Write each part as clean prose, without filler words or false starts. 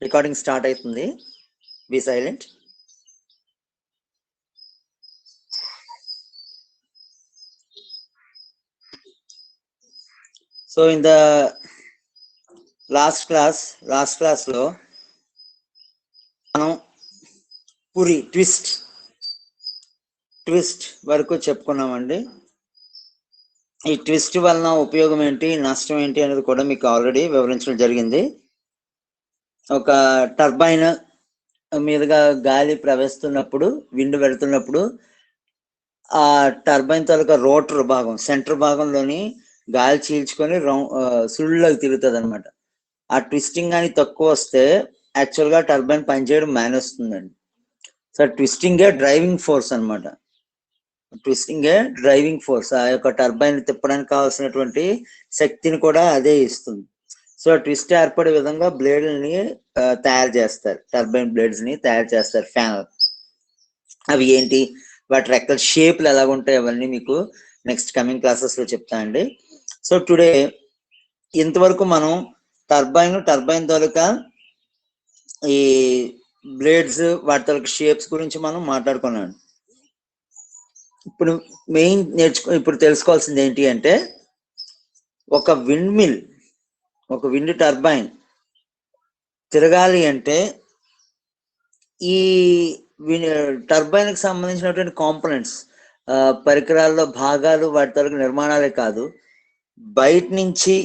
Recording start అవుతుంది. Be silent. So in the last class లో మనం పూరి ట్విస్ట్ వరకు చెప్పుకున్నామండి. ఈ ట్విస్ట్ వలన ఉపయోగం ఏంటి, నష్టం ఏంటి అనేది కూడా మీకు ఆల్రెడీ వివరించడం జరిగింది. ఒక టర్బైన్ మీదుగా గాలి ప్రవహిస్తున్నప్పుడు, విండ్ వెళుతున్నప్పుడు ఆ టర్బైన్ తాలూకా రోటర్ భాగం, సెంటర్ భాగంలోని గాలి చీల్చుకొని సుళ్ళకి తిరుగుతుంది అనమాట. ఆ ట్విస్టింగ్ అని తక్కువ వస్తే యాక్చువల్గా టర్బైన్ పనిచేయడం మానేస్తుందండి. సో ట్విస్టింగే డ్రైవింగ్ ఫోర్స్ అనమాట. డ్రైవింగ్ ఫోర్స్ ఆ యొక్క టర్బైన్ తిప్పడానికి కావాల్సినటువంటి శక్తిని కూడా అదే ఇస్తుంది. సో ట్విస్ట్ ఏర్పడే విధంగా బ్లేడ్ని తయారు చేస్తారు, టర్బైన్ బ్లేడ్స్ ని తయారు చేస్తారు ఫ్యాన్. అవి ఏంటి, వాటి రెక్కల షేప్లు ఎలాగుంటాయి అవన్నీ మీకు నెక్స్ట్ కమింగ్ క్లాసెస్ లో చెప్తానండి. సో టుడే ఇంతవరకు మనం టర్బైన్ తాలూకా ఈ బ్లేడ్స్, వాటి తాలూకా షేప్స్ గురించి మనం మాట్లాడుకున్నాం. ఇప్పుడు ఇప్పుడు తెలుసుకోవాల్సింది ఏంటి అంటే, ఒక విండ్ టర్బైన్ తిరగాలి అంటే ఈ టర్బైన్ కి సంబంధించినటువంటి కాంపోనెంట్స్, పరికరాల్లో భాగాలు, వాటి తాలూకు నిర్మాణాలే కాదు, బయట నుంచి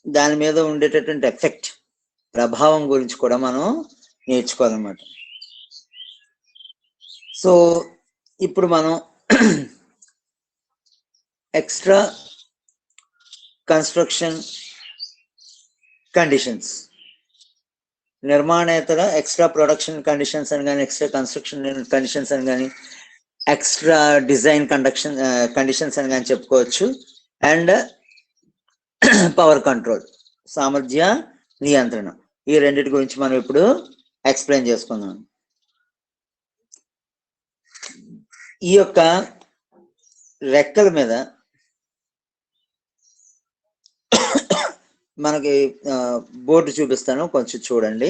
దాని మీద ఉండేటటువంటి ఎఫెక్ట్, ప్రభావం గురించి కూడా మనం నేర్చుకోవాలన్నమాట. సో ఇప్పుడు మనం ఎక్స్ట్రా కన్స్ట్రక్షన్ కండిషన్స్, నిర్మాణేతర ఎక్స్ట్రా ప్రొడక్షన్ కండిషన్స్ అని కానీ, ఎక్స్ట్రా కన్స్ట్రక్షన్ కండిషన్స్ అని కానీ, ఎక్స్ట్రా డిజైన్ కండిషన్స్ అని కానీ చెప్పుకోవచ్చు. అండ్ పవర్ కంట్రోల్, సామర్థ్య నియంత్రణ, ఈ రెండింటి గురించి మనం ఇప్పుడు ఎక్స్ప్లెయిన్ చేసుకుందాం. ఈ యొక్క రెక్కల మీద మనకి బోర్డు చూపిస్తాను, కొంచెం చూడండి.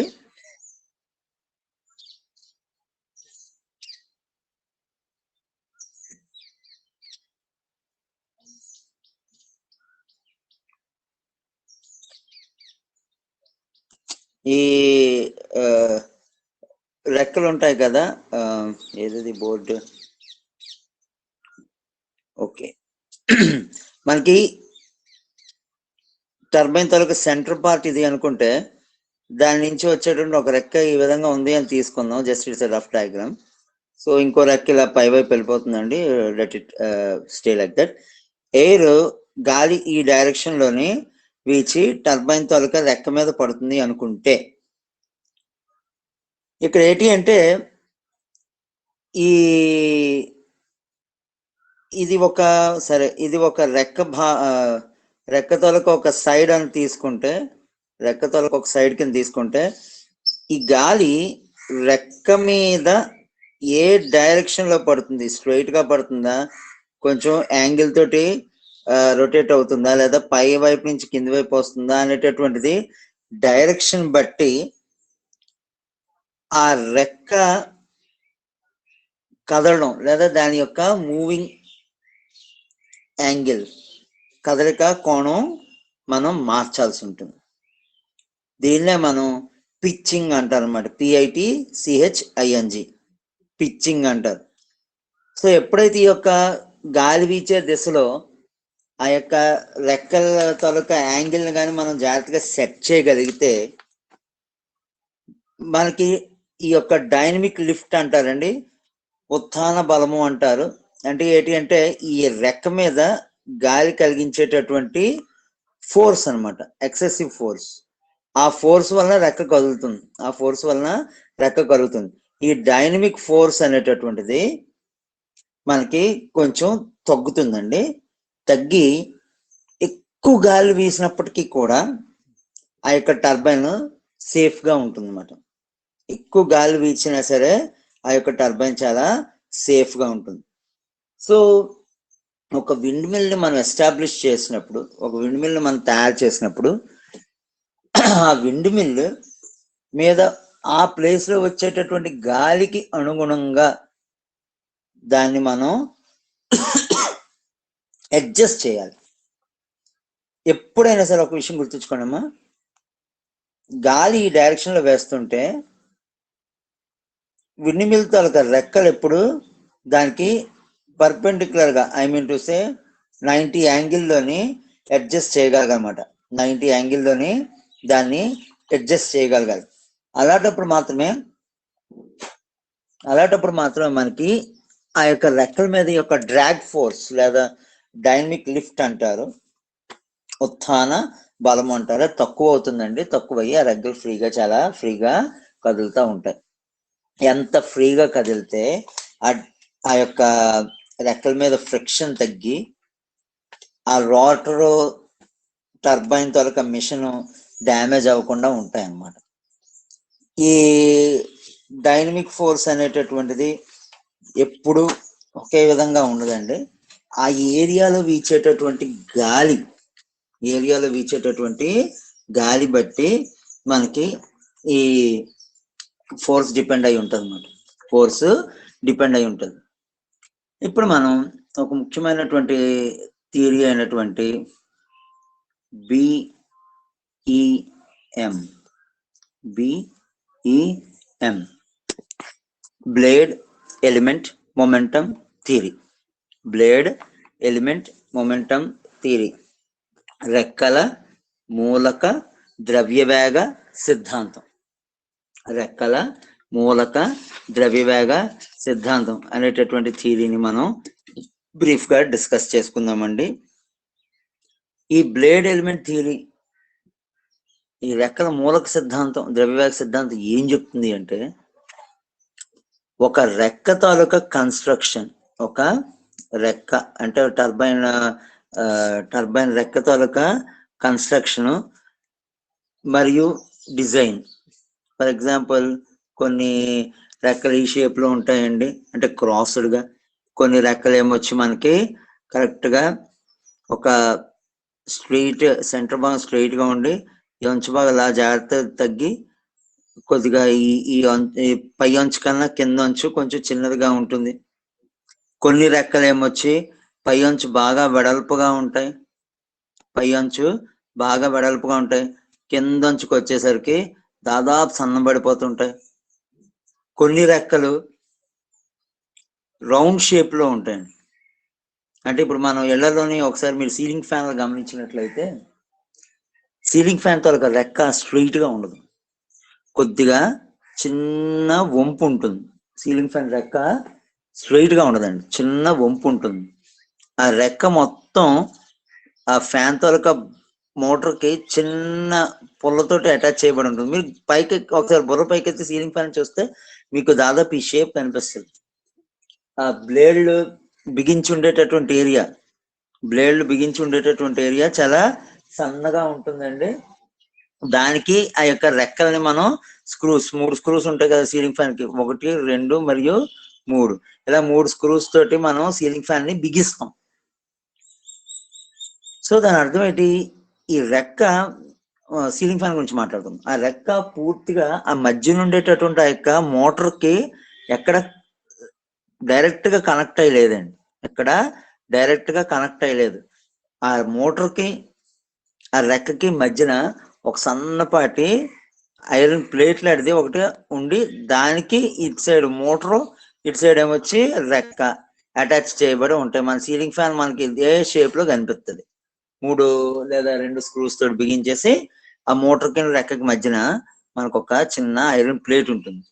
ఈ రెక్కలు ఉంటాయి కదా, ఏది బోర్డు, ఓకే. మనకి టర్బైన్ తాలూకా సెంటర్ పార్ట్ ఇది అనుకుంటే, దాని నుంచి వచ్చేటువంటి ఒక రెక్క ఈ విధంగా ఉంది అని తీసుకుందాం. Just it's rough diagram. So ఇంకో రెక్క ఇలా పై వైపు వెళ్ళిపోతుందండి. Let it stay like that. Air, గాలి ఈ డైరెక్షన్ లోని వీచి టర్బైన్ తాలూకా రెక్క మీద పడుతుంది అనుకుంటే, ఇక్కడ ఏంటి అంటే ఇది ఒక రెక్క తాలూకా ఒక సైడ్ అని తీసుకుంటే, రెక్క తాలూకా ఒక సైడ్ కింద తీసుకుంటే, ఈ గాలి రెక్క మీద ఏ డైరెక్షన్ లో పడుతుంది, స్ట్రైట్ గా పడుతుందా, కొంచెం యాంగిల్ తోటి రొటేట్ అవుతుందా, లేదా పై వైపు నుంచి కింది వైపు వస్తుందా అనేటటువంటిది డైరెక్షన్ బట్టి ఆ రెక్క కదలడం లేదా దాని యొక్క మూవింగ్ యాంగిల్, కదలిక కోణం మనం మార్చాల్సి ఉంటుంది. దీన్నే మనం పిచ్చింగ్ అంటారు అన్నమాట. PITCHING, పిచ్చింగ్ అంటారు. సో ఎప్పుడైతే ఈ యొక్క గాలి వీచే దిశలో ఆ యొక్క రెక్కల తాలూకా యాంగిల్ని కానీ మనం జాగ్రత్తగా సెట్ చేయగలిగితే, మనకి ఈ యొక్క డైనమిక్ లిఫ్ట్ అంటారండి, ఉత్థాన బలము అంటారు. అంటే ఏంటి అంటే, ఈ రెక్క మీద గాలి కలిగించేటటువంటి ఫోర్స్ అనమాట, ఎక్సెసివ్ ఫోర్స్. ఆ ఫోర్స్ వలన రెక్క కలుగుతుంది. ఈ డైనమిక్ ఫోర్స్ అనేటటువంటిది మనకి కొంచెం తగ్గుతుందండి. తగ్గి ఎక్కువ గాలి వీసినప్పటికీ కూడా ఆ యొక్క టర్బైన్ సేఫ్ గా ఉంటుంది అన్నమాట. ఎక్కువ గాలి వీచినా సరే ఆ యొక్క టర్బైన్ చాలా సేఫ్ గా ఉంటుంది. సో ఒక విండ్ మిల్ ని మనం ఎస్టాబ్లిష్ చేసినప్పుడు, ఒక విండ్ మిల్ ని మనం తయారు చేసినప్పుడు, ఆ విండ్ మిల్ మీద ఆ ప్లేస్ లో వచ్చేటటువంటి గాలికి అనుగుణంగా దాన్ని మనం అడ్జస్ట్ చేయాలి. ఎప్పుడైనా సరే ఒక విషయం గుర్తుంచుకోండమ్మా, గాలి ఈ డైరెక్షన్ లో వేస్తుంటే విండ్మిల్ తాలూకా రెక్కలు ఎప్పుడు దానికి పర్పెండిక్యులర్ గా, ఐ మీన్ టు సే 90 యాంగిల్లోని అడ్జస్ట్ చేయగలగనమాట. 90 యాంగిల్లోని దాన్ని అడ్జస్ట్ చేయగలగాలి. అలాంటప్పుడు మాత్రమే మనకి ఆ యొక్క రెక్కల మీద యొక్క డ్రాగ్ ఫోర్స్ లేదా డైనమిక్ లిఫ్ట్ అంటారు, ఉత్థాన బలం అంటారు, తక్కువ అవుతుందండి. తక్కువ అయ్యి ఆ రెక్కలు చాలా ఫ్రీగా కదులుతూ ఉంటాయి. ఎంత ఫ్రీగా కదిలితే ఆ యొక్క రెక్కల మీద ఫ్రిక్షన్ తగ్గి ఆ రోటర్ టర్బైన్ తాలూకా మిషన్ డ్యామేజ్ అవ్వకుండా ఉంటాయి అన్నమాట. ఈ డైనమిక్ ఫోర్స్ అనేటటువంటిది ఎప్పుడు ఒకే విధంగా ఉండదండి. ఆ ఏరియాలో వీచేటటువంటి గాలి బట్టి మనకి ఈ ఫోర్స్ డిపెండ్ అయి ఉంటుంది అన్నమాట. ఇప్పుడు మనం ఒక ముఖ్యమైనటువంటి థియరీ అయినటువంటి BEM blade element momentum theory, రెక్కల మూలక ద్రవ్యవేగ సిద్ధాంతం అనేటటువంటి థియరీని మనం బ్రీఫ్ గా డిస్కస్ చేసుకుందామండి. ఈ బ్లేడ్ ఎలిమెంట్ థియరీ, ఈ రెక్కల మూలక సిద్ధాంతం, ద్రవ్యవేగ సిద్ధాంతం ఏం చెప్తుంది అంటే, ఒక రెక్క తాలూకా కన్స్ట్రక్షన్, ఒక రెక్క అంటే టర్బైన్ రెక్క తాలూకా కన్స్ట్రక్షన్ మరియు డిజైన్. ఫర్ ఎగ్జాంపుల్ కొన్ని రెక్కలు ఈ షేప్ లో ఉంటాయండి, అంటే క్రాస్డ్ గా. కొన్ని రెక్కలు ఏమొచ్చి మనకి కరెక్ట్ గా ఒక స్ట్రెయిట్ సెంటర్ భాగం స్ట్రెయిట్ గా ఉండి ఈ అంచు భాగం అలా జాగ్రత్త తగ్గి కొద్దిగా ఈ పై అంచు కన్నా కింద అంచు కొంచెం చిన్నదిగా ఉంటుంది. కొన్ని రెక్కలు ఏమొచ్చి పై అంచు బాగా వెడల్పుగా ఉంటాయి, కింద అంచుకు వచ్చేసరికి దాదాపు సన్నబడిపోతుంటాయి. కొన్ని రెక్కలు రౌండ్ షేప్ లో ఉంటాయండి. అంటే ఇప్పుడు మనం ఇళ్లలోని ఒకసారి మీరు సీలింగ్ ఫ్యాన్ గమనించినట్లయితే, సీలింగ్ ఫ్యాన్ తో ఒక రెక్క స్ట్రెయిట్ గా ఉండదు, కొద్దిగా చిన్న వంపు ఉంటుంది. సీలింగ్ ఫ్యాన్ రెక్క స్ట్రెయిట్ గా ఉండదండి, చిన్న వంపు ఉంటుంది. ఆ రెక్క మొత్తం ఆ ఫ్యాన్ తాలూకా మోటార్ కి చిన్న పుల్లతోటి అటాచ్ చేయబడి ఉంటుంది. మీరు పైకి ఒకసారి బుర్ర పైకెత్తి సీలింగ్ ఫ్యాన్ చూస్తే మీకు దాదాపు ఈ షేప్ కనిపిస్తుంది. ఆ బ్లేడ్లు బిగించి ఉండేటటువంటి ఏరియా చాలా సన్నగా ఉంటుందండి. దానికి ఆ యొక్క రెక్కల్ని మనం మూడు స్క్రూస్ ఉంటాయి కదా సీలింగ్ ఫ్యాన్ కి, 1, 2 మరియు 3, ఇలా 3 స్క్రూస్ తోటి మనం సీలింగ్ ఫ్యాన్ ని బిగిస్తాం. సో దాని అర్థం ఏంటి, ఈ రెక్క సీలింగ్ ఫ్యాన్ గురించి మాట్లాడుతుంది. ఆ రెక్క పూర్తిగా ఆ మధ్యన ఉండేటటువంటి ఆ యొక్క మోటార్ కి ఎక్కడ డైరెక్ట్ గా కనెక్ట్ అయ్యలేదు. ఆ మోటార్ కి ఆ రెక్కకి మధ్యన ఒక సన్నపాటి ఐరన్ ప్లేట్ లాంటిది ఒకటి ఉండి, దానికి ఇటు సైడ్ మోటార్, ఇటు సైడ్ ఏమొచ్చి రెక్క అటాచ్ చేయబడి ఉంటాయి. మన సీలింగ్ ఫ్యాన్ మనకి ఏ షేప్ లో కనిపిస్తుంది. 3 లేదా 2 స్క్రూస్ తోటి బిగించేసి ఆ మోటార్ కి రెక్కకి మధ్యన మనకు ఒక చిన్న ఐరన్ ప్లేట్ ఉంటుంది.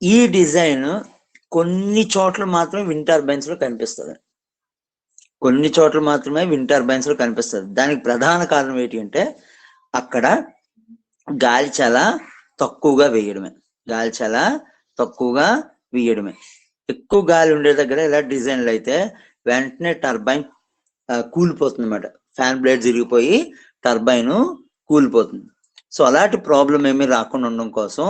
ఈ డిజైన్ కొన్ని చోట్ల మాత్రమే విండ్ టర్బైన్స్ లో కనిపిస్తుంది. దానికి ప్రధాన కారణం ఏంటి అంటే, అక్కడ గాలి చాలా తక్కువగా వేయడమే. ఎక్కువ గాలి ఉండే దగ్గర ఇలా డిజైన్లు అయితే వెంటనే టర్బైన్ కూలిపోతుంది అన్నమాట. ఫ్యాన్ బ్లేడ్ తిరిగిపోయి టర్బైన్ కూలిపోతుంది. సో అలాంటి ప్రాబ్లం ఏమీ రాకుండా ఉండడం కోసం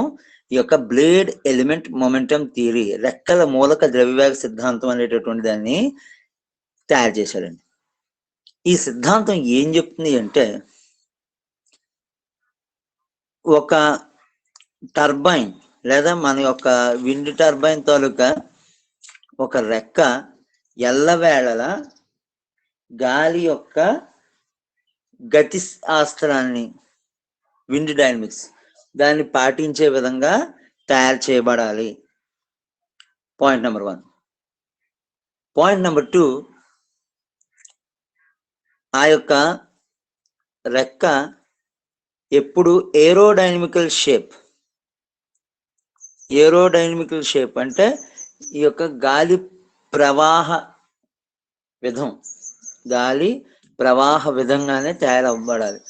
ఈ యొక్క బ్లేడ్ ఎలిమెంట్ మొమెంటం థియరీ, రెక్కల మూలక ద్రవ్యవేగ సిద్ధాంతం అనేటటువంటి దాన్ని తయారు చేశాడండి. ఈ సిద్ధాంతం ఏం చెప్తుంది అంటే, ఒక టర్బైన్ లేదా మన యొక్క విండ్ టర్బైన్ తాలూకా ఒక రెక్క ఎల్లవేళల గాలి యొక్క గతి శాస్త్రాన్ని, విండ్ డైనమిక్స్ దాన్ని పాటించే విధంగా తయారు చేయబడాలి. Point number 1. పాయింట్ నెంబర్ 2, ఆ యొక్క రెక్క ఎప్పుడు ఏరోడైనమికల్ షేప్ అంటే ఈ యొక్క గాలి ప్రవాహ విధంగానే తయారవ్వబడాలి.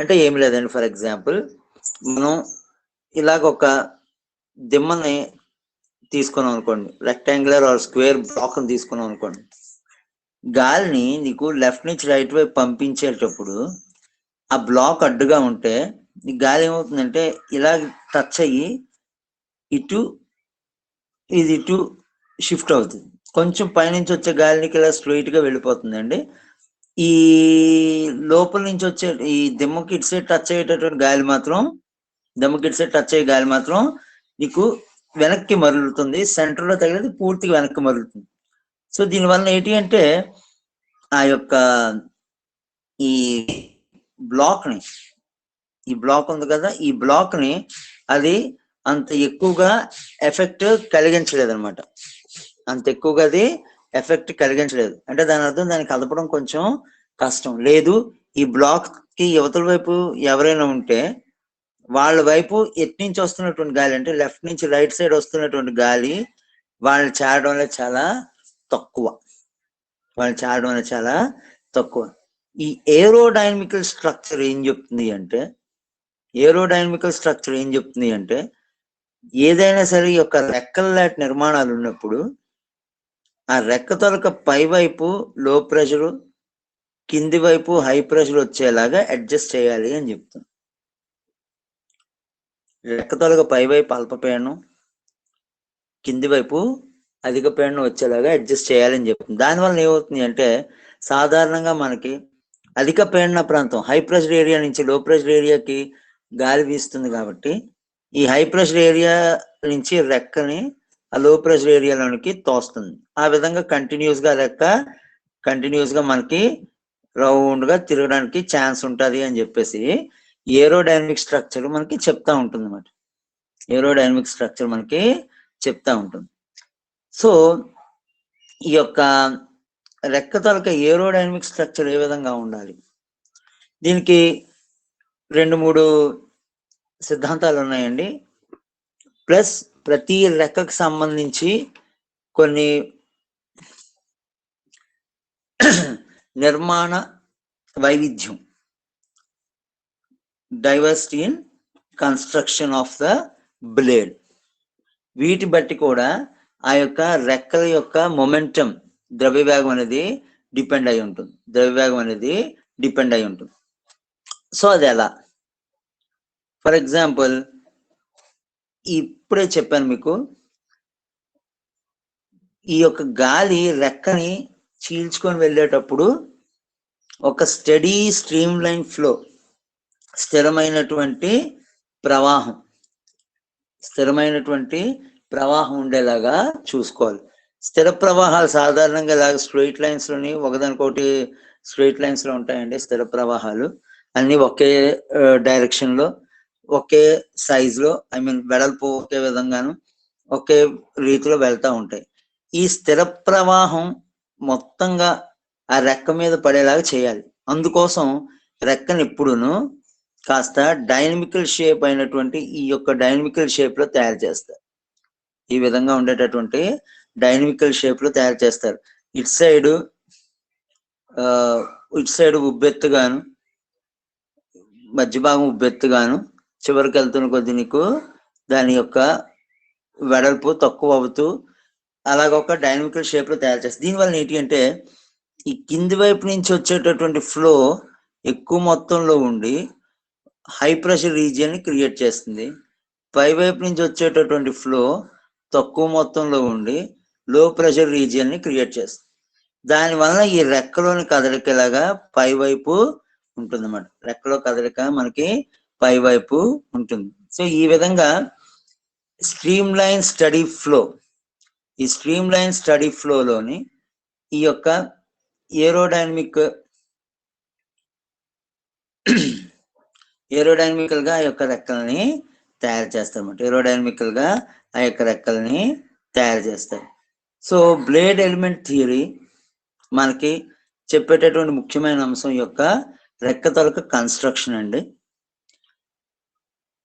అంటే ఏమి లేదండి, ఫర్ ఎగ్జాంపుల్ మనం ఇలాగ ఒక దిమ్మని తీసుకున్నాం అనుకోండి, రెక్టాంగులర్ ఆర్ స్క్వేర్ బ్లాక్ తీసుకున్నాం అనుకోండి, గాలిని నీకు లెఫ్ట్ నుంచి రైట్ వైపు పంపించేటప్పుడు ఆ బ్లాక్ అడ్డుగా ఉంటే ఈ గాలి ఏమవుతుందంటే ఇలా టచ్ అయ్యి ఇటు షిఫ్ట్ అవుతుంది. కొంచెం పైనుంచి వచ్చే గాలికి ఇలా స్ట్రైట్ గా వెళ్ళిపోతుందండి. ఈ లోపల నుంచి వచ్చే ఈ దిమ్మకి ఇటు సైడ్ టచ్ అయ్యేటటువంటి గాలి మాత్రం నీకు వెనక్కి మరలుతుంది. సెంటర్ లో తగిలిది పూర్తిగా వెనక్కి మరలుతుంది. సో దీనివల్ల ఏంటి అంటే ఆ యొక్క ఈ బ్లాక్ ఉంది కదా, ఈ బ్లాక్ ని అది అంత ఎక్కువగా ఎఫెక్ట్ కలిగించలేదు అనమాట. అంటే దాని అర్థం దాన్ని కలపడం కొంచెం కష్టం. లేదు, ఈ బ్లాక్ కి యువతల వైపు ఎవరైనా ఉంటే వాళ్ళ వైపు ఎటు నుంచి వస్తున్నటువంటి గాలి, అంటే లెఫ్ట్ నుంచి రైట్ సైడ్ వస్తున్నటువంటి గాలి వాళ్ళని చేరడంలో చాలా తక్కువ. ఈ ఏరోడైనమికల్ స్ట్రక్చర్ ఏం చెప్తుంది అంటే ఏదైనా సరే ఈ యొక్క రెక్కల లాంటి నిర్మాణాలు ఉన్నప్పుడు ఆ రెక్క తొలక పై వైపు లో ప్రెషరు, కింది వైపు హై ప్రెషర్ వచ్చేలాగా అడ్జస్ట్ చేయాలి అని చెప్తుంది. రెక్క తొలక పై వైపు అల్పపీడనం, కింది వైపు అధిక పీడనం వచ్చేలాగా అడ్జస్ట్ చేయాలని చెప్తుంది. దానివల్ల ఏమవుతుంది అంటే సాధారణంగా మనకి అధిక పీడన ప్రాంతం, హై ప్రెషర్ ఏరియా నుంచి లో ప్రెషర్ ఏరియాకి గాలి వీస్తుంది కాబట్టి ఈ హై ప్రెషర్ ఏరియా నుంచి రెక్కని ఆ లో ప్రెషర్ ఏరియాలోనికి తోస్తుంది. ఆ విధంగా కంటిన్యూస్ గా మనకి రౌండ్ గా తిరగడానికి ఛాన్స్ ఉంటది అని చెప్పేసి ఏరోడైనమిక్ స్ట్రక్చర్ మనకి చెప్తా ఉంటుంది అన్నమాట. సో ఈ యొక్క రెక్క తాలూకా ఏరోడైనమిక్ స్ట్రక్చర్ ఏ విధంగా ఉండాలి, దీనికి 2-3 సిద్ధాంతాలు ఉన్నాయండి. ప్లస్ ప్రతి రెక్కకు సంబంధించి కొన్ని నిర్మాణ వైవిధ్యం, diversity in construction of the blade, వీటి బట్టి కూడా ఆ యొక్క రెక్కల యొక్క మొమెంటం, ద్రవ్యవేగం అనేది డిపెండ్ అయి ఉంటుంది. సో అది ఎలా, ఫర్ ఎగ్జాంపుల్ ఇప్పుడే చెప్పాను మీకు, ఈ యొక్క గాలి రెక్కని చీల్చుకొని వెళ్ళేటప్పుడు ఒక స్టడీ స్ట్రీమ్ లైన్ ఫ్లో, స్థిరమైనటువంటి ప్రవాహం ఉండేలాగా చూసుకోవాలి. స్థిర ప్రవాహాలు సాధారణంగా ఇలాగ స్ట్రైట్ లైన్స్ లోని ఒకదానికొకటి స్ట్రైట్ లైన్స్ లో ఉంటాయండి. స్థిర ప్రవాహాలు అన్ని ఒకే డైరెక్షన్ లో, ఒకే సైజ్ లో, వెడల్పు ఒకే విధంగాను ఒకే రీతిలో వెళ్తా ఉంటాయి. ఈ స్థిర ప్రవాహం మొత్తంగా ఆ రెక్క మీద పడేలాగా చేయాలి. అందుకోసం రెక్కను ఎప్పుడును కాస్త డైనమికల్ షేప్ అయినటువంటి ఈ యొక్క డైనమికల్ షేప్ లో తయారు చేస్తారు. ఈ విధంగా ఉండేటటువంటి డైనమికల్ షేప్ లో తయారు చేస్తారు. ఇటు సైడ్ ఉబ్బెత్తుగాను, మధ్య భాగం ఉబ్బెత్తుగాను, చివరికి వెళ్తున్న కొద్ది నీకు దాని యొక్క వెడల్పు తక్కువ అవుతూ అలాగొక డైనమికల్ షేప్ లో తయారు చేస్తారు. దీనివల్ల ఏంటి అంటే ఈ కింది వైపు నుంచి వచ్చేటటువంటి ఫ్లో ఎక్కువ మొత్తంలో ఉండి హై ప్రెషర్ రీజియన్ ని క్రియేట్ చేస్తుంది. పై వైపు నుంచి వచ్చేటటువంటి ఫ్లో తక్కువ మొత్తంలో ఉండి లో ప్రెషర్ రీజియన్ ని క్రియేట్ చేస్తుంది. దానివల్ల ఈ రెక్కలోని కదలికలాగా పై వైపు ఉంటుంది అన్నమాట. రెక్కలో కదలిక మనకి పై వైపు ఉంటుంది. సో ఈ విధంగా స్ట్రీమ్ లైన్ స్టడీ ఫ్లో, ఈ స్ట్రీమ్ లైన్ స్టడీ ఫ్లోలోని ఈ యొక్క ఏరోడైనమికల్ గా ఆ యొక్క రెక్కల్ని తయారు చేస్తారన్నమాట. ఏరోడైనమికల్ గా ఆ యొక్క రెక్కల్ని తయారు చేస్తారు. సో బ్లేడ్ ఎలిమెంట్ థియరీ మనకి చెప్పేటటువంటి ముఖ్యమైన అంశం యొక్క రెక్క తాలూకా కన్స్ట్రక్షన్ అండి.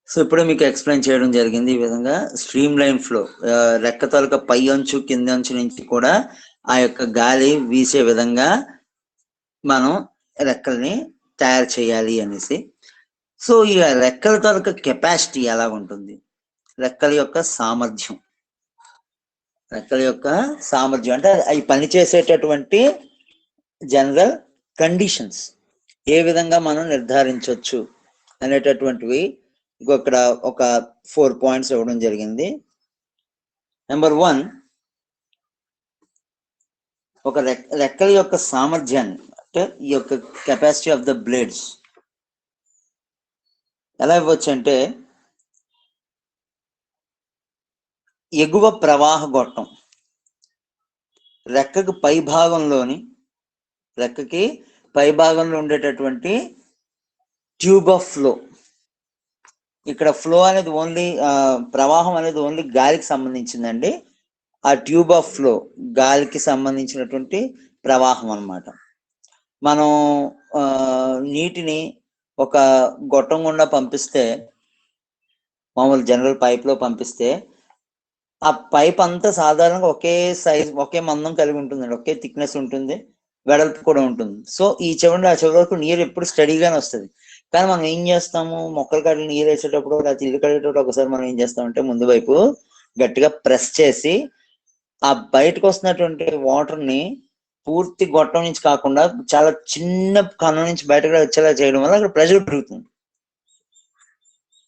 సో ఇప్పుడే మీకు ఎక్స్ప్లెయిన్ చేయడం జరిగింది. ఈ విధంగా స్ట్రీమ్ లైన్ ఫ్లో, రెక్క తాలూకా పై అంచు కింది అంచు నుంచి కూడా ఆ యొక్క గాలి వీసే విధంగా మనం రెక్కల్ని తయారు చేయాలి అనేసి. సో ఈ రెక్కల తాలూకా కెపాసిటీ ఎలా ఉంటుంది, రెక్కల యొక్క సామర్థ్యం అంటే అవి పనిచేసేటటువంటి జనరల్ కండిషన్స్ ఏ విధంగా మనం నిర్ధారించవచ్చు అనేటటువంటివి ఇక్కడ ఒక 4 పాయింట్స్ ఇవ్వడం జరిగింది. నెంబర్ 1, ఒక రెక్కల యొక్క సామర్థ్యాన్ని అంటే ఈ యొక్క కెపాసిటీ ఆఫ్ ద బ్లేడ్స్ ఎలా ఇవ్వచ్చు అంటే, ఎగువ ప్రవాహ గొట్టం రెక్కకి పై భాగంలో ఉండేటటువంటి ట్యూబ్ ఆఫ్ ఫ్లో. ఇక్కడ ఫ్లో అనేది ఓన్లీ ప్రవాహం అనేది ఓన్లీ గాలికి సంబంధించిందండి. ఆ ట్యూబ్ ఆఫ్ ఫ్లో గాలికి సంబంధించినటువంటి ప్రవాహం అన్నమాట. మనం నీటిని ఒక గొట్టం గుండా పంపిస్తే, మామూలు జనరల్ పైప్ లో పంపిస్తే, ఆ పైప్ అంతా సాధారణంగా ఒకే సైజ్, ఒకే మందం కలిగి ఉంటుందండి, ఒకే థిక్నెస్ ఉంటుంది, వెడల్పు కూడా ఉంటుంది. సో ఈ చివరి ఆ చివరి వరకు నీరు ఎప్పుడు స్టడీగానే వస్తుంది. కానీ మనం ఏం చేస్తాము, మొక్కల కాడలు నీరు వేసేటప్పుడు లేకపోతే ఇల్లు కడిగేటప్పుడు ఒకసారి మనం ఏం చేస్తామంటే ముందు వైపు గట్టిగా ప్రెస్ చేసి ఆ బయటకు వస్తున్నటువంటి వాటర్ ని పూర్తి గొట్టం నుంచి కాకుండా చాలా చిన్న కన్నం నుంచి బయటకు వచ్చేలా చేయడం వల్ల అక్కడ ప్రెషర్ పెరుగుతుంది.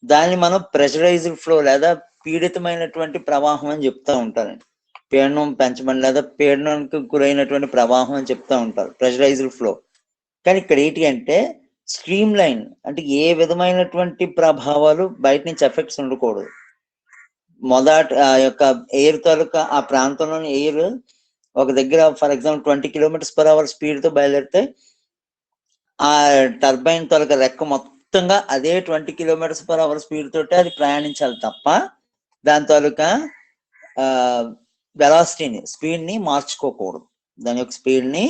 దాన్ని మనం ప్రెషరైజ్డ్ ఫ్లో లేదా పీడితమైనటువంటి ప్రవాహం అని చెప్తా ఉంటారండి. పీడనం పెంచమని లేదా పీడనానికి గురైనటువంటి ప్రవాహం అని చెప్తా ఉంటారు, ప్రెషరైజ్డ్ ఫ్లో. కానీ ఇక్కడ ఏంటి అంటే స్ట్రీమ్ లైన్ అంటే ఏ విధమైనటువంటి ప్రభావాలు బయట నుంచి ఎఫెక్ట్స్ ఉండకూడదు. మొదట ఆ యొక్క ఎయిర్ తాలూకా ఆ ప్రాంతంలోని ఎయిర్ ఒక దగ్గర ఫర్ ఎగ్జాంపుల్ 20 km/h స్పీడ్ తో బయలుదేరితే ఆ టర్బైన్ తాలూకా రెక్క మొత్తంగా అదే 20 km/h స్పీడ్ తోటి అది ప్రయాణించాలి తప్ప దాని తాలూకా వెలాసిటీని, స్పీడ్ ని మార్చుకోకూడదు, దాని యొక్క స్పీడ్ ని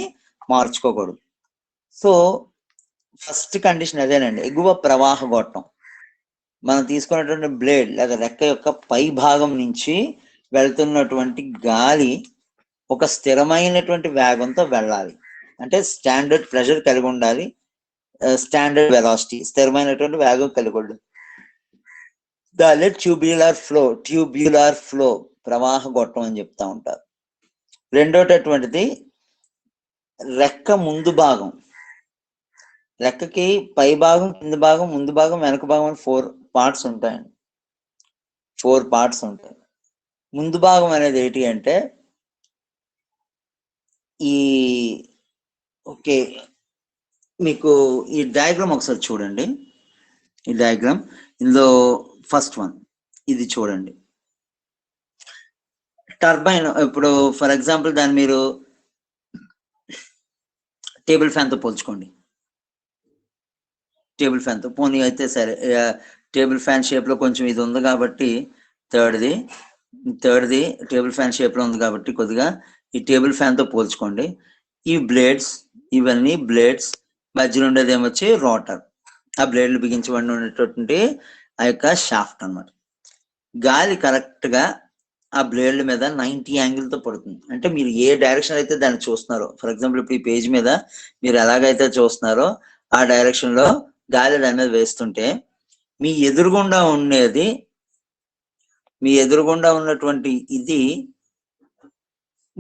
మార్చుకోకూడదు. సో ఫస్ట్ కండిషన్ అదేనండి, ఎగువ ప్రవాహ గొట్టం. మనం తీసుకున్నటువంటి బ్లేడ్ లేదా రెక్క యొక్క పై భాగం నుంచి వెళ్తున్నటువంటి గాలి ఒక స్థిరమైనటువంటి వేగంతో వెళ్ళాలి. అంటే స్టాండర్డ్ ప్రెషర్ కలిగి ఉండాలి, స్టాండర్డ్ వెలాసిటీ, స్థిరమైనటువంటి వేగం కలిగి ఉండాలి. దాన్ని ట్యూబ్యులర్ ఫ్లో ప్రవాహ గొట్టం అని చెప్తా ఉంటారు. రెండోటటువంటిది రెక్క ముందు భాగం. రెక్కకి పై భాగం, కింద భాగం, ముందు భాగం, వెనక భాగం అని 4 పార్ట్స్ ఉంటాయండి. 4 పార్ట్స్ ఉంటాయి. ముందు భాగం అనేది ఏంటి అంటే ఓకే, మీకు ఈ డయాగ్రామ్ ఒకసారి చూడండి. ఈ డయాగ్రామ్ ఇందులో ఫస్ట్ వన్ ఇది చూడండి. టర్బైన్ ఇప్పుడు ఫర్ ఎగ్జాంపుల్ దాన్ని మీరు టేబుల్ ఫ్యాన్ తో పోల్చుకోండి. టేబుల్ ఫ్యాన్ తో పోనీ అయితే సరే, టేబుల్ ఫ్యాన్ షేప్ లో కొంచెం ఇది ఉంది కాబట్టి థర్డ్ది టేబుల్ ఫ్యాన్ షేప్ లో ఉంది కాబట్టి కొద్దిగా ఈ టేబుల్ ఫ్యాన్ తో పోల్చుకోండి. ఈ బ్లేడ్స్, ఇవన్నీ బ్లేడ్స్, మధ్యలో ఉండేది ఏమొచ్చి రోటర్, ఆ బ్లేడ్లు బిగించబడి ఉండేటటువంటి ఆ యొక్క షాఫ్ట్ అన్నమాట. గాలి కరెక్ట్ గా ఆ బ్లేడ్ల మీద 90 యాంగిల్ తో పడుతుంది. అంటే మీరు ఏ డైరెక్షన్ అయితే దాన్ని చూస్తున్నారో, ఫర్ ఎగ్జాంపుల్ ఇప్పుడు ఈ పేజ్ మీద మీరు ఎలాగైతే చూస్తున్నారో ఆ డైరెక్షన్ లో గాలి దాని మీద వేస్తుంటే మీ ఎదురుగుండా ఉన్నటువంటి ఇది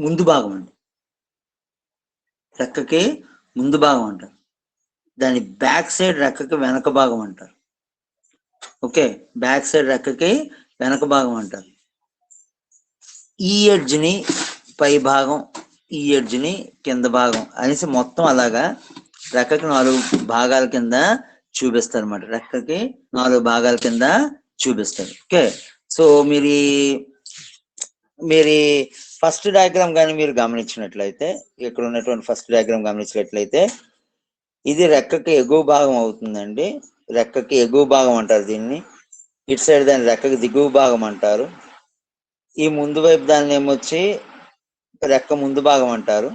ముందు భాగం అండి, రెక్కకి ముందు భాగం అంటారు. దాని బ్యాక్ సైడ్ రెక్కకి వెనక భాగం అంటారు. ఓకే, బ్యాక్ సైడ్ రెక్కకి వెనక భాగం అంటారు. ఈ ఎడ్జ్ ని పై భాగం, ఈ ఎడ్జ్ ని కింద భాగం అనేసి మొత్తం అలాగా రెక్కకి 4 భాగాల కింద చూపిస్తారు అన్నమాట. రెక్కకి 4 భాగాల కింద చూపిస్తాను. ఓకే, సో మీరు ఫస్ట్ డయాగ్రామ్ కానీ మీరు గమనించినట్లయితే, ఇక్కడ ఉన్నటువంటి ఫస్ట్ డయాగ్రామ్ గమనించినట్లయితే, ఇది రెక్కకి ఎగువ భాగం అవుతుందండి. రెక్కకి ఎగువ భాగం అంటారు దీన్ని. ఇటు సైడ్ దాన్ని రెక్కకి దిగువ భాగం అంటారు. ఈ ముందు వైపు దాన్ని ఏమొచ్చి రెక్క ముందు భాగం అంటారు.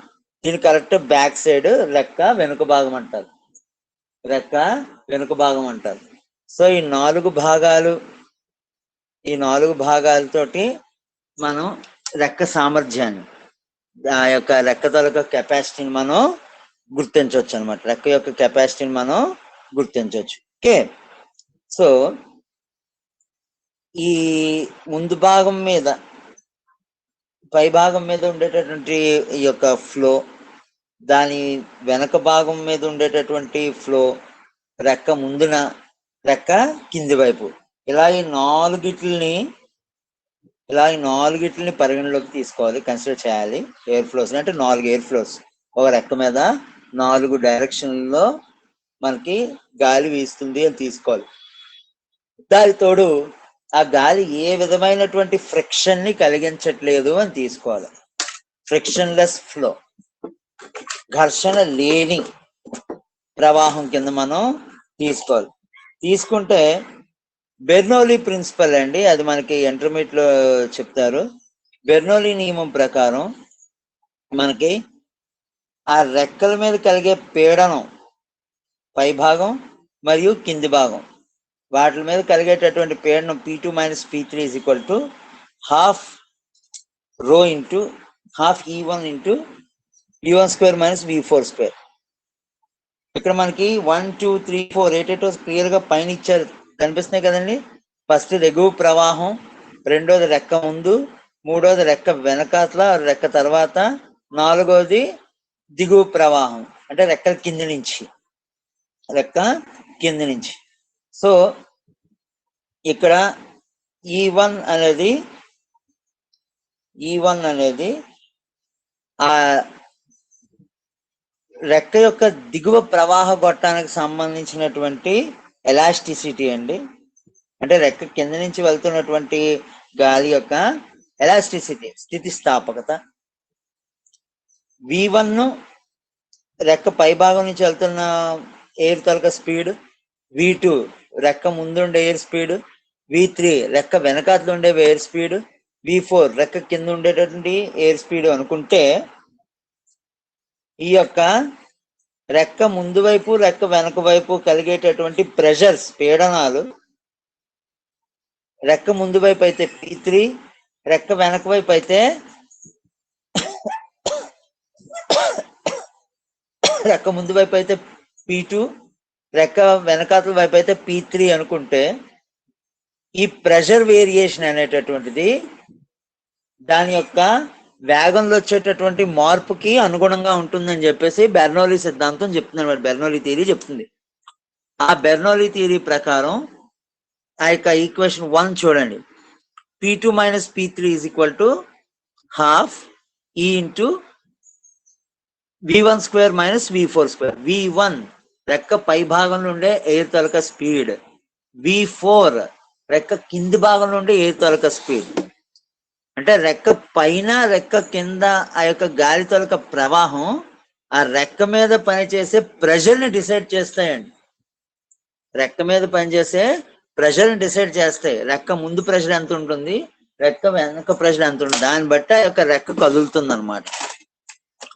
దీని కరెక్ట్ బ్యాక్ సైడ్ రెక్క వెనుక భాగం అంటారు. రెక్క వెనుక భాగం అంటారు. సో ఈ నాలుగు భాగాలతోటి మనం రెక్క సామర్థ్యాన్ని, ఆ యొక్క రెక్క తాలూకా కెపాసిటీని మనం గుర్తించవచ్చు అనమాట. రెక్క యొక్క కెపాసిటీని మనం గుర్తించవచ్చు. ఓకే, సో ఈ ముందు భాగం మీద పై భాగం మీద ఉండేటటువంటి ఈ యొక్క ఫ్లో, దాని వెనక భాగం మీద ఉండేటటువంటి ఫ్లో, రెక్క ముందున, రెక్క కింది వైపు, ఇలా ఈ నాలుగిట్లని పరిగణలోకి తీసుకోవాలి, కన్సిడర్ చేయాలి. ఎయిర్ ఫ్లోస్ అంటే 4 ఎయిర్ ఫ్లోస్ ఒక రెక్క మీద 4 డైరెక్షన్లో మనకి గాలి వీస్తుంది అని తీసుకోవాలి. దాని తోడు ఆ గాలి ఏ విధమైనటువంటి ఫ్రిక్షన్ ని కలిగించట్లేదు అని తీసుకోవాలి. ఫ్రిక్షన్లెస్ ఫ్లో, ఘర్షణ లేని ప్రవాహం కింద మనం తీసుకోవాలి. తీసుకుంటే బెర్నౌలీ ప్రిన్సిపల్ అండి, అది మనకి ఇంటర్మీడియట్ లో చెప్తారు. బెర్నౌలీ నియమం ప్రకారం మనకి ఆ రెక్కల మీద కలిగే పీడనం, పై భాగం మరియు కింది భాగం, వాటి మీద కలిగేటటువంటి పీడనం P2 - P3 is equal to half rho into half E1 into V1 square minus V4 square. ఇక్కడ మనకి 1 2 3 4 8 క్లియర్ గా పైన ఇచ్చారు, కనిపిస్తున్నాయి కదండి. ఫస్ట్ ఎగువ ప్రవాహం, రెండోది రెక్క ముందు, మూడోది రెక్క వెనకాతల రెక్క తర్వాత, నాలుగోది దిగువ ప్రవాహం అంటే రెక్క కింది నుంచి. సో ఇక్కడ E1 అనేది ఆ రెక్క యొక్క దిగువ ప్రవాహ గొట్టానికి సంబంధించినటువంటి ఎలాస్టిసిటీ అండి. అంటే రెక్క కింద నుంచి వెళ్తున్నటువంటి గాలి యొక్క ఎలాస్టిసిటీ, స్థితిస్థాపకత. V1 రెక్క పై భాగం నుంచి వెళ్తున్న ఎయిర్ తాలూకా స్పీడ్, V2 రెక్క ముందుండే ఎయిర్ స్పీడ్, V3 రెక్క వెనకాతలు ఉండే ఎయిర్ స్పీడ్, V4 రెక్క కింద ఉండేటటువంటి ఎయిర్ స్పీడ్ అనుకుంటే, ఈ యొక్క రెక్క ముందు వైపు రెక్క వెనక వైపు కలిగేటటువంటి ప్రెషర్స్, పీడనాలు, రెక్క ముందు వైపు అయితే P3, రెక్క వెనక వైపు అయితే రెక్క ముందు వైపు అయితే P2, రెక్క వెనకాతల వైపు అయితే P3 అనుకుంటే, ఈ ప్రెషర్ వేరియేషన్ అనేటటువంటిది దాని యొక్క వేగంలో వచ్చేటటువంటి మార్పుకి అనుగుణంగా ఉంటుందని చెప్పేసి బెర్నౌలీ సిద్ధాంతం చెప్తుంది, బెర్నౌలీ థియరీ చెప్తుంది. ఆ బెర్నౌలీ థియరీ ప్రకారం ఆ యొక్క ఈక్వేషన్ 1 చూడండి, P2 - P3 is equal to half E into V1 square minus V4 square. V1 రెక్క పై భాగంలో ఉండే ఎయిర్ తాలూకా స్పీడ్, V4 రెక్క కింది భాగంలో ఉండే ఎయిర్ తాలూకా స్పీడ్. అంటే రెక్క పైన రెక్క కింద ఆ యొక్క గాలి తాలూకా ప్రవాహం ఆ రెక్క మీద పనిచేసే ప్రెషర్ ని డిసైడ్ చేస్తాయండి. రెక్క మీద పనిచేసే ప్రెషర్ ని డిసైడ్ చేస్తాయి. రెక్క ముందు ప్రెషర్ ఎంత ఉంటుంది, రెక్క వెనక ప్రెషర్ ఎంత ఉంటుంది, దాన్ని బట్టి ఆ యొక్క రెక్క కదులుతుంది అనమాట.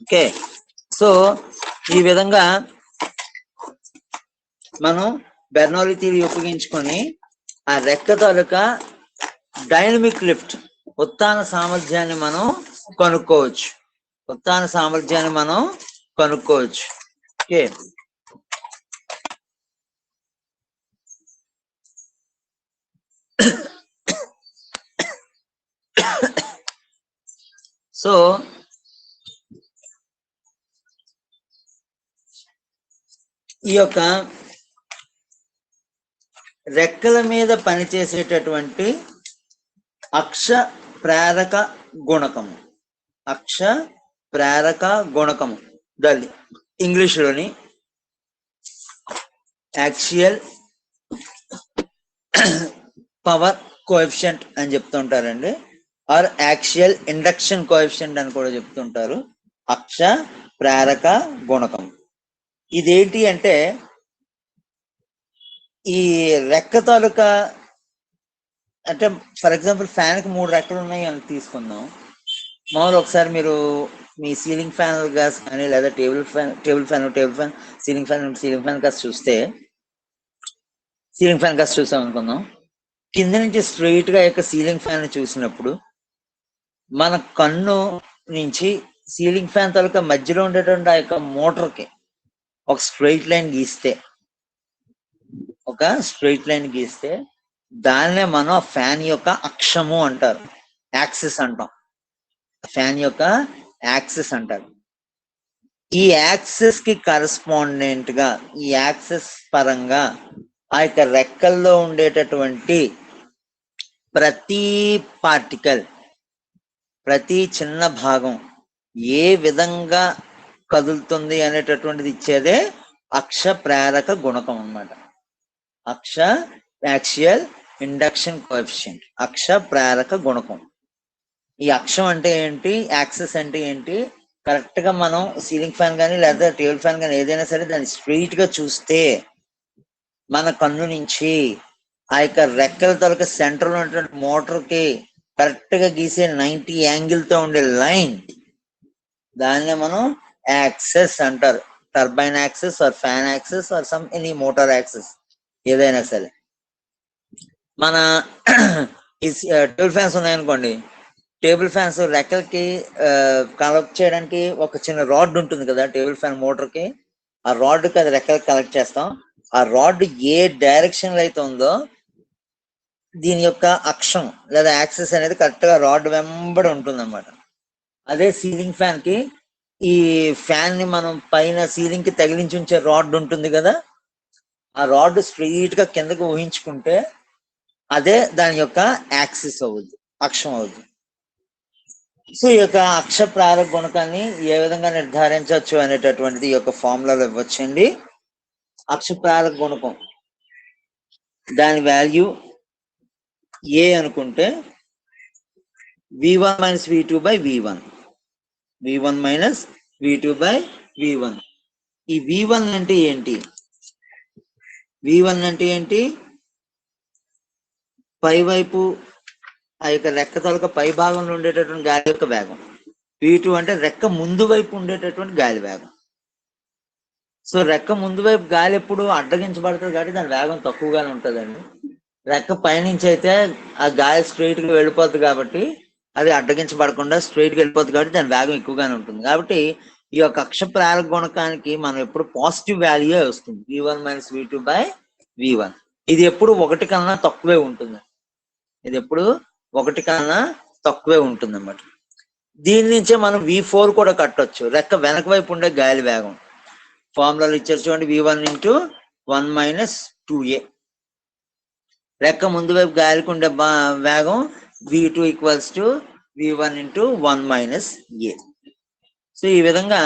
ఓకే, సో ఈ విధంగా మనం బెర్నౌలీ థియరీ ఉపయోగించుకొని ఆ రెక్క తాలూకా డైనమిక్ లిఫ్ట్, ఉత్తాన సామర్థ్యాన్ని మనం కనుక్కోవచ్చు. ఓకే, సో ఈ యొక్క రెక్కల మీద పనిచేసేటటువంటి అక్ష ప్రేరక గుణకము దాన్ని ఇంగ్లీష్లోని యాక్సియల్ పవర్ కోఎఫిషియంట్ అని చెప్తుంటారండి, ఆర్ యాక్సియల్ ఇండక్షన్ కోఎఫిషియంట్ అని కూడా చెప్తుంటారు. అక్ష ప్రేరక గుణకం ఇదేంటి అంటే ఈ రెక్క తాలూకా, అంటే ఫర్ ఎగ్జాంపుల్ ఫ్యాన్ కి 3 రెక్కలు ఉన్నాయి అని తీసుకుందాం. మామూలు ఒకసారి మీరు మీ సీలింగ్ ఫ్యాన్ గ్యాస్ కానీ లేదా table fan ceiling fan gas చూస్తే, సీలింగ్ ఫ్యాన్ గ్యాస్ చూసాం అనుకుందాం, కింద నుంచి స్ట్రైట్ గా యొక్క సీలింగ్ ఫ్యాన్ చూసినప్పుడు మన కన్ను నుంచి సీలింగ్ ఫ్యాన్ తాలూకా మధ్యలో ఉండేటువంటి ఆ యొక్క మోటార్కి ఒక స్ట్రైట్ లైన్ గీస్తే దాన్నే మనం ఫ్యాన్ యొక్క అక్షము అంటారు, యాక్సిస్ అంటాం. ఫ్యాన్ యొక్క యాక్సిస్ అంటారు. ఈ యాక్సిస్ కి కరెస్పాండెంట్ గా, ఈ యాక్సిస్ పరంగా ఆ యొక్క రెక్కల్లో ఉండేటటువంటి ప్రతి పార్టికల్, ప్రతి చిన్న భాగం ఏ విధంగా కదులుతుంది అనేటటువంటిది ఇచ్చేదే అక్ష ప్రేరక గుణకం అన్నమాట. అక్ష యాక్సియల్ ఇండక్షన్ కోఎఫిషియంట్, అక్ష ప్రేరక గుణకం. ఈ అక్షం అంటే ఏంటి, యాక్సిస్ అంటే ఏంటి, కరెక్ట్ గా మనం సీలింగ్ ఫ్యాన్ కానీ లేదా టేబుల్ ఫ్యాన్ కానీ ఏదైనా సరే దాన్ని స్ట్రైట్ గా చూస్తే మన కన్ను నుంచి ఆ యొక్క రెక్కల తాలూకా సెంటర్ లో ఉన్నటువంటి మోటార్ కి కరెక్ట్ గా గీసే 90 యాంగిల్ తో ఉండే లైన్, దాన్నే మనం యాక్సెస్ అంటారు. Turbine axis or fan axis or some any motor axis ఏదైనా సరే. మన ఈ టేబుల్ ఫ్యాన్స్ ఉన్నాయనుకోండి, టేబుల్ ఫ్యాన్స్ రెక్కలకి కనెక్ట్ చేయడానికి ఒక చిన్న రాడ్ ఉంటుంది కదా టేబుల్ ఫ్యాన్ మోటార్ కి, ఆ రాడ్ కి అది రెక్కలకి కనెక్ట్ చేస్తాం. ఆ రాడ్ ఏ డైరెక్షన్ లో అయితే ఉందో దీని యొక్క అక్షం లేదా యాక్సిస్ అనేది కరెక్ట్ గా రాడ్ వెంబడి ఉంటుంది అన్నమాట. అదే సీలింగ్ ఫ్యాన్ కి ఈ ఫ్యాన్ ని మనం పైన సీలింగ్ కి తగిలించి ఉంచే రాడ్ ఉంటుంది కదా, ఆ రాడ్ స్ట్రైట్ గా కిందకి ఊహించుకుంటే అదే దాని యొక్క యాక్సిస్ అవుద్ది, అక్షం అవుద్ది. సో ఈ యొక్క అక్ష ప్రేరక గుణకాన్ని ఏ విధంగా నిర్ధారించవచ్చు అనేటటువంటిది ఈ యొక్క ఫార్ములాలో ఇవ్వచ్చండి. అక్ష ప్రేరక గుణకం దాని వాల్యూ ఏ అనుకుంటే v1 minus v2 by v1, v1 minus v2 by v1. ఈ v1 అంటే ఏంటి, v1 అంటే ఏంటి, పై వైపు ఆ యొక్క రెక్క తాలూకా పై భాగంలో ఉండేటటువంటి గాలి యొక్క వేగం. v2 అంటే రెక్క ముందు వైపు ఉండేటటువంటి గాలి వేగం. సో రెక్క ముందు వైపు గాలి ఎప్పుడు అడ్డగించబడుతుంది కాబట్టి దాని వేగం తక్కువగానే ఉంటుందండి. రెక్క పైనుంచి అయితే ఆ గాలి స్ట్రైట్ గా వెళ్ళిపోద్ది కాబట్టి అది అడ్డగించబడకుండా స్ట్రైట్ గా వెళ్ళిపోద్ది కాబట్టి దాని వేగం ఎక్కువగానే ఉంటుంది. కాబట్టి ఈ యొక్క అక్ష ప్రేరక గుణకానికి మనం ఎప్పుడు పాజిటివ్ వాల్యూ వస్తుంది, v1 minus v2 by v1. ఇది ఎప్పుడు 1 కన్నా తక్కువే ఉంటుంది, ఇది ఎప్పుడు 1 కన్నా తక్కువే ఉంటుంది అన్నమాట. దీని నుంచే మనం v4 కూడా కట్టొచ్చు, రెక్క వెనక వైపు ఉండే గాలి వేగం. ఫార్ములాలు ఇచ్చారు చూడండి, v1 ఇంటూ 1 మైనస్ 2a. రెక్క ముందు వైపు గాలికి ఉండే వేగం v2 equals to v1 into 1 minus a. So ఈ విధంగా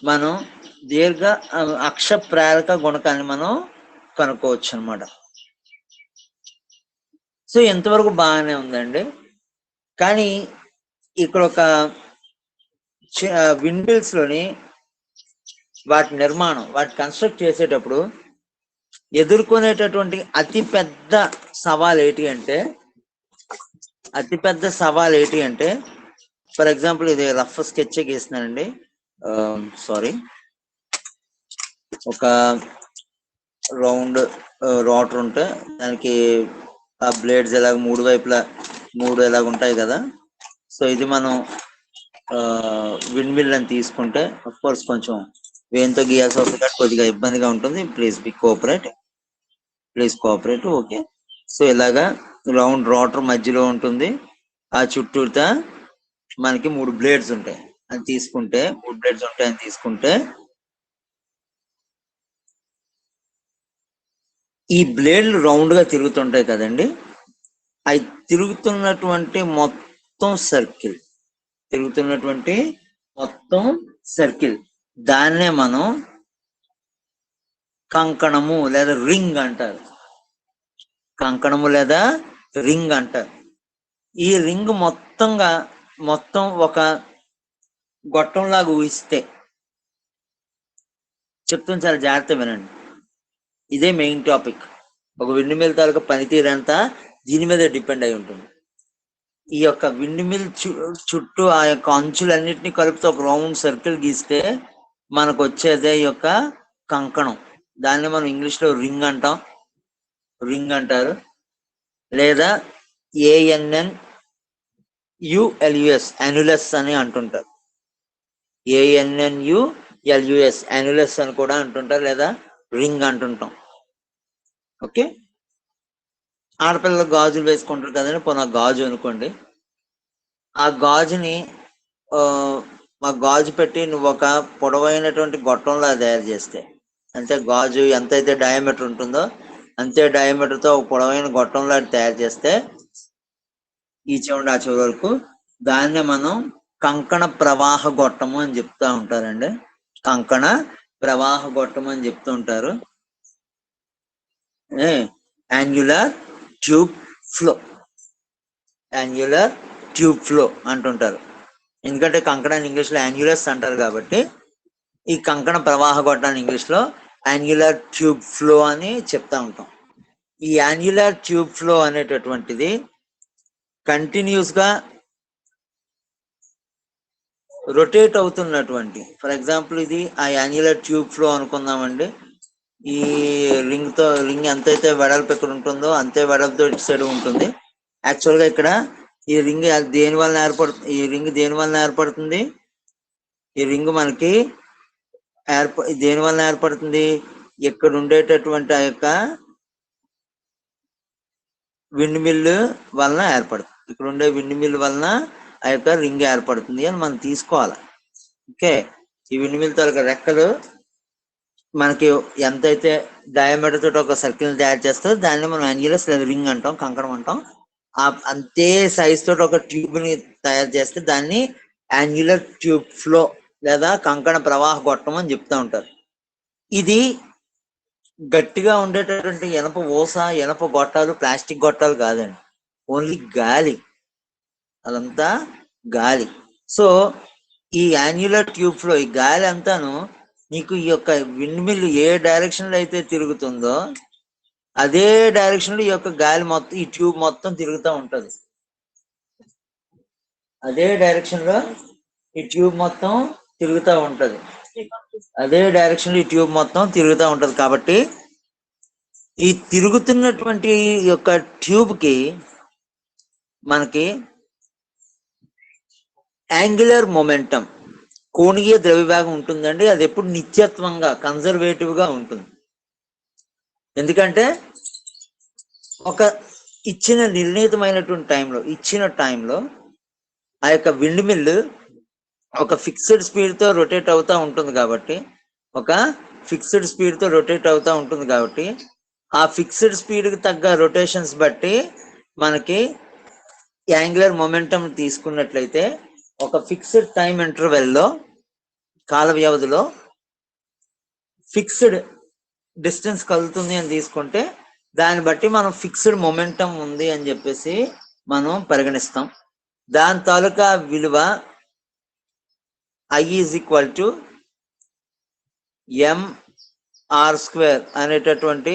మనం దీర్ఘ అక్ష ప్రేరక గుణకాన్ని మనం కనుక్కోవచ్చు అనమాట. సో ఎంతవరకు బాగానే ఉందండి. కానీ ఇక్కడ ఒక విండ్మిల్స్ లోని వాటి నిర్మాణం, వాటి కన్స్ట్రక్ట్ చేసేటప్పుడు ఎదుర్కొనేటటువంటి అతిపెద్ద సవాల్ ఏంటి అంటే, ఫర్ ఎగ్జాంపుల్ ఇది రఫ్ స్కెచ్ గీస్తున్నానండి, సారీ, ఒక రౌండ్ రోటర్ ఉంటే దానికి ఆ బ్లేడ్స్ ఎలాగ 3 వైపులా 3 ఎలాగ ఉంటాయి కదా. సో ఇది మనం విండ్ మిల్ అని తీసుకుంటే అఫ్ కోర్స్ కొంచెం వేయంతో గీయాల్సి వస్తుంది కాబట్టి కొద్దిగా ఇబ్బందిగా ఉంటుంది. Please cooperate. ఓకే. సో ఇలాగా రౌండ్ రోటర్ మధ్యలో ఉంటుంది, ఆ చుట్టూతా మనకి 3 బ్లేడ్స్ ఉంటాయి అని తీసుకుంటే ఈ బ్లేడ్లు రౌండ్ గా తిరుగుతుంటాయి కదండి. అవి తిరుగుతున్నటువంటి మొత్తం సర్కిల్ దాన్నే మనం కంకణము లేదా రింగ్ అంటారు. కంకణము లేదా రింగ్ అంటారు. ఈ రింగ్ మొత్తం ఒక గొట్టంలాగా ఊహిస్తే, చెప్తుంది చాలా జాగ్రత్త వినండి, ఇదే మెయిన్ టాపిక్. ఒక విండ్ మిల్ తాలూకా పనితీరు అంతా దీని మీద డిపెండ్ అయి ఉంటుంది. ఈ యొక్క విండ్ మిల్ చుట్టూ ఆ యొక్క అంచులన్నిటినీ కలిపితే ఒక రౌండ్ సర్కిల్ గీస్తే మనకు వచ్చేదే ఈ యొక్క కంకణం. దాన్ని మనం ఇంగ్లీష్ లో రింగ్ అంటారు, లేదా ANNULUS యాన్యులస్ అని అంటుంటారు. ANNULUS యాన్యులస్ అని కూడా అంటుంటారు, లేదా రింగ్ అంటుంటాం. ఓకే, ఆడపిల్లలు గాజులు వేసుకుంటారు కదండి, పోనీ గాజు అనుకోండి. ఆ గాజుని ఆ గాజు పెట్టి నువ్వు ఒక పొడవైనటువంటి గొట్టంలా తయారు చేస్తే, అంటే గాజు ఎంతైతే డయామీటర్ ఉంటుందో అంతే డయామీటర్తో ఒక పొడవైన గొట్టంలా తయారు చేస్తే ఈ చివరి ఆ చివరి వరకు, దాన్ని మనం కంకణ ప్రవాహ గొట్టము అని చెప్తా ఉంటారండి. కంకణ ప్రవాహ గొట్టం అని చెప్తూ ఉంటారు. యాన్యులర్ ట్యూబ్ ఫ్లో అంటుంటారు. ఎందుకంటే కంకణాన్ని ఇంగ్లీష్ లో యాన్యులస్ అంటారు కాబట్టి ఈ కంకణ ప్రవాహ గొట్టాన్ని ఇంగ్లీష్ లో యాన్యులర్ ట్యూబ్ ఫ్లో అని చెప్తా ఉంటాం. ఈ యాన్యులర్ ట్యూబ్ ఫ్లో అనేటటువంటిది కంటిన్యూస్ గా రొటేట్ అవుతున్నటువంటి, ఫర్ ఎగ్జాంపుల్ ఇది ఆ యాన్యులర్ ట్యూబ్ ఫ్లో అనుకుందామండి. ఈ రింగ్ ఎంతైతే వెడల్పు ఇక్కడ ఉంటుందో అంతే వెడల్పుతో ఇటు సైడ్ ఉంటుంది. యాక్చువల్ గా ఇక్కడ ఈ రింగ్ దేని వలన ఏర్పడుతుంది? ఈ రింగ్ మనకి దేని వలన ఏర్పడుతుంది? ఇక్కడ ఉండేటటువంటి ఆ యొక్క విండ్ మిల్ వలన ఏర్పడుతుంది. ఇక్కడ ఉండే విండ్ మిల్ వలన ఆ యొక్క రింగ్ ఏర్పడుతుంది అని మనం తీసుకోవాలి. ఓకే, ఈ విండ్ మిల్ తాలూకా రెక్కలు మనకి ఎంతైతే డయామీటర్ తోటి ఒక సర్కిల్ తయారు చేస్తుందో దాన్ని మనం యాన్యులస్ లేదా రింగ్ అంటాం, కంకణం అంటాం. అంతే సైజ్ తోటి ఒక ట్యూబ్ ని తయారు చేస్తే దాన్ని యాన్యులర్ ట్యూబ్ ఫ్లో లేదా కంకణ ప్రవాహ గొట్టం అని చెప్తా ఉంటారు. ఇది గట్టిగా ఉండేటటువంటి ఇనప గొట్టాలు, ప్లాస్టిక్ గొట్టాలు కాదండి, ఓన్లీ గాలి, అదంతా గాలి. సో ఈ యాన్యులర్ ట్యూబ్ ఫ్లో, ఈ గాలి అంతాను నీకు ఈ యొక్క విండ్ మిల్ ఏ డైరెక్షన్ లో అయితే తిరుగుతుందో అదే డైరెక్షన్ లో ఈ యొక్క గాలి మొత్తం, ఈ ట్యూబ్ మొత్తం తిరుగుతూ ఉంటది. అదే డైరెక్షన్ లో ఈ ట్యూబ్ మొత్తం తిరుగుతూ ఉంటది. కాబట్టి ఈ తిరుగుతున్నటువంటి యొక్క ట్యూబ్ కి మనకి యాంగులర్ మొమెంటం, కోణీయ ద్రవ్యవేగం ఉంటుందండి. అది ఎప్పుడు నిత్యత్వంగా, కన్జర్వేటివ్ గా ఉంటుంది. ఎందుకంటే ఒక ఇచ్చిన నిర్ణీతమైనటువంటి టైంలో ఆ యొక్క విండ్ మిల్ ఒక ఫిక్స్డ్ స్పీడ్ తో రొటేట్ అవుతూ ఉంటుంది కాబట్టి ఆ ఫిక్స్డ్ స్పీడ్ కి తగ్గ రొటేషన్స్ బట్టి మనకి యాంగులర్ మొమెంటం తీసుకున్నట్లయితే ఒక ఫిక్స్డ్ టైం ఇంటర్వెల్లో, కాల వ్యవధిలో ఫిక్స్డ్ డిస్టెన్స్ కలుగుతుంది అని తీసుకుంటే దాన్ని బట్టి మనం ఫిక్స్డ్ మొమెంటం ఉంది అని చెప్పేసి మనం పరిగణిస్తాం. దాని తాలూకా విలువ I = mr² అనేటటువంటి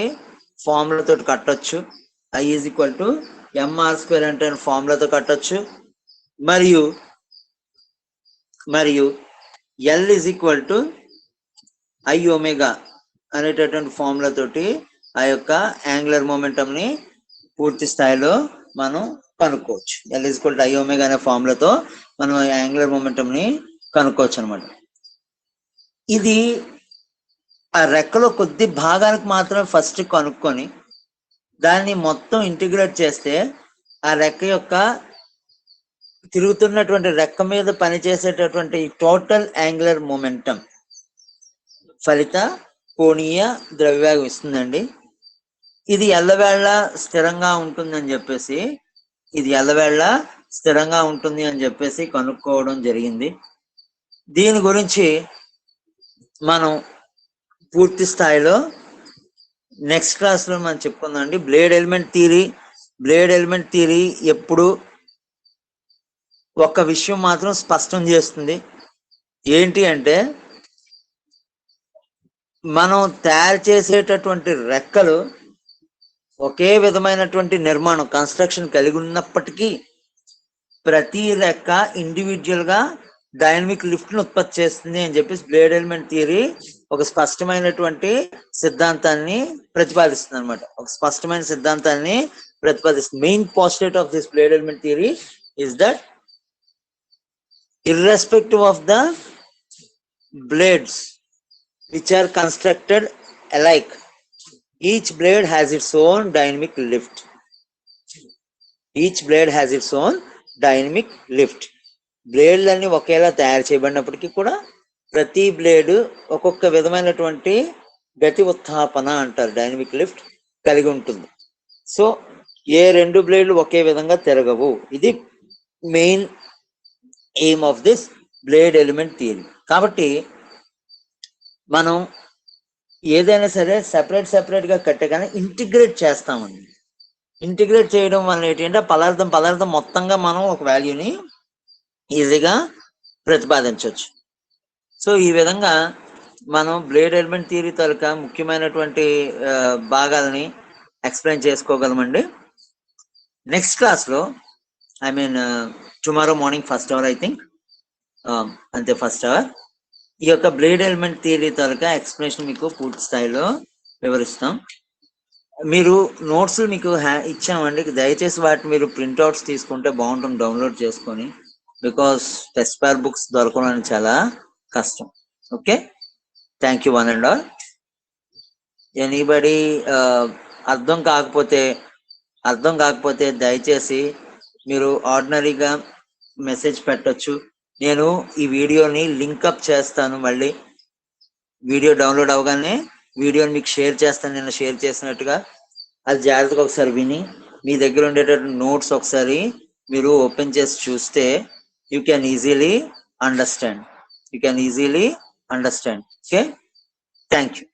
ఫార్ములాతో కట్టొచ్చు. I = mr² అంటే ఫార్ములాతో కట్టొచ్చు. మరియు L = I ω అనేటటువంటి ఫార్ములా తోటి ఆ యొక్క యాంగులర్ మొమెంటం ని పూర్తి స్థాయిలో మనం కనుక్కోవచ్చు. L = I ω అనే ఫార్ములాతో మనం యాంగులర్ మొమెంటం ని కనుక్కోవచ్చు అనమాట. ఇది ఆ రెక్కలో కొద్ది భాగానికి మాత్రమే ఫస్ట్ కనుక్కొని దాన్ని మొత్తం ఇంటిగ్రేట్ చేస్తే ఆ రెక్క యొక్క తిరుగుతున్నటువంటి రెక్క మీద పనిచేసేటటువంటి టోటల్ యాంగులర్ మొమెంటం ఫలిత కోణీయ ద్రవ్యవేగం ఇస్తుందండి. ఇది ఎల్లవేళ స్థిరంగా ఉంటుందని చెప్పేసి కనుక్కోవడం జరిగింది. దీని గురించి మనం పూర్తి స్థాయిలో నెక్స్ట్ క్లాస్ లో మనం చెప్పుకుందాం అండి. Blade element theory blade element theory ఎప్పుడు ఒక విషయం మాత్రం స్పష్టం చేస్తుంది. ఏంటి అంటే మనం తయారు చేసేటటువంటి రెక్కలు ఒకే విధమైనటువంటి నిర్మాణం కన్స్ట్రక్షన్ కలిగి ఉన్నప్పటికీ ప్రతి రెక్క ఇండివిజువల్ గా డైనమిక్ లిఫ్ట్ ను ఉత్పత్తి చేస్తుంది అని చెప్పేసి బ్లేడ్ ఎలిమెంట్ థియరీ ఒక స్పష్టమైనటువంటి సిద్ధాంతాన్ని ప్రతిపాదిస్తుంది అనమాట. ఒక స్పష్టమైన సిద్ధాంతాన్ని ప్రతిపాదిస్తుంది. Main postulate of this blade element theory is that irrespective of the blades which are constructed alike, each blade has its own dynamic lift. Each blade has its own dynamic lift. బ్లేడ్లన్నీ ఒకేలా తయారు చేయబడినప్పటికీ కూడా ప్రతి blade ఒక్కొక్క విధమైనటువంటి గతి ఉత్థాపన అంటారు, dynamic lift కలిగి ఉంటుంది. సో ఏ రెండు బ్లేడ్లు ఒకే విధంగా తిరగవు. ఇది main aim of this blade element theory. కాబట్టి మనం ఏదైనా సరే సెపరేట్ గా కట్టగానే ఇంటిగ్రేట్ చేస్తామండి. ఇంటిగ్రేట్ చేయడం వల్ల ఏంటంటే పదార్థం మొత్తంగా మనం ఒక వాల్యూని ఈజీగా ప్రతిపాదించవచ్చు. సో ఈ విధంగా మనం బ్లేడ్ ఎలిమెంట్ థియరీ తాలూకా ముఖ్యమైనటువంటి భాగాలని ఎక్స్ప్లెయిన్ చేసుకోగలమండి. నెక్స్ట్ క్లాస్లో tomorrow morning first hour, I think అంతే, ఫస్ట్ అవర్ ఈ యొక్క బ్లేడ్ ఎలిమెంట్ థియరీ తాలూకా ఎక్స్ప్లెనేషన్ మీకు పూర్తి స్థాయిలో వివరిస్తాం. మీరు నోట్స్ మీకు ఇచ్చామండి, దయచేసి వాటిని మీరు ప్రింట్అవుట్స్ తీసుకుంటే బాగుంటుంది డౌన్లోడ్ చేసుకొని, బికాస్ టెస్ట్ పేపర్ బుక్స్ దొరకడం చాలా కష్టం. Okay, thank you one and all. Anybody అర్థం కాకపోతే దయచేసి మీరు ఆర్డినరీగా మెసేజ్ పెట్టచ్చు. నేను ఈ వీడియోని లింకప్ చేస్తాను, మళ్ళీ వీడియో డౌన్లోడ్ అవగానే వీడియోని మీకు షేర్ చేస్తాను, నేను షేర్ చేసినట్టుగా. అది జాగ్రత్తగా ఒకసారి విని మీ దగ్గర ఉండేటటువంటి నోట్స్ ఒకసారి మీరు ఓపెన్ చేసి చూస్తే you can easily understand. Okay, thank you.